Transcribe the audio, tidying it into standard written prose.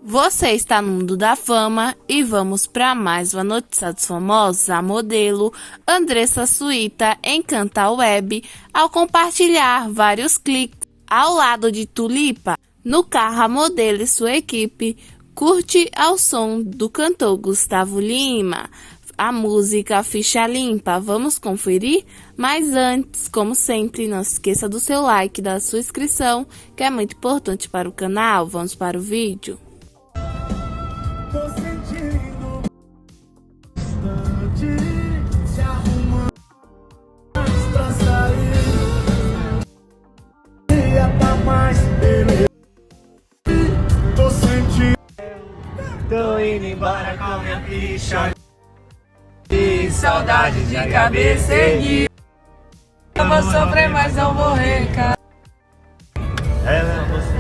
Você está no mundo da fama e vamos para mais uma notícia dos famosos. A modelo Andressa Suíta encanta a web ao compartilhar vários cliques ao lado de Tulipa. No carro, a modelo e sua equipe curte ao som do cantor Gustavo Lima a música Ficha Limpa. Vamos conferir? Mas antes, como sempre, não se esqueça do seu like, da sua inscrição, que é muito importante para o canal. Vamos para o vídeo. Tô sentindo bastante, se arruma mais pra sair. Ia tá mais beleza. Tô sentindo. Tô indo embora com minha ficha. E saudade de cabeça erguida. Eu vou sofrer, mas não vou recair. Ela é você.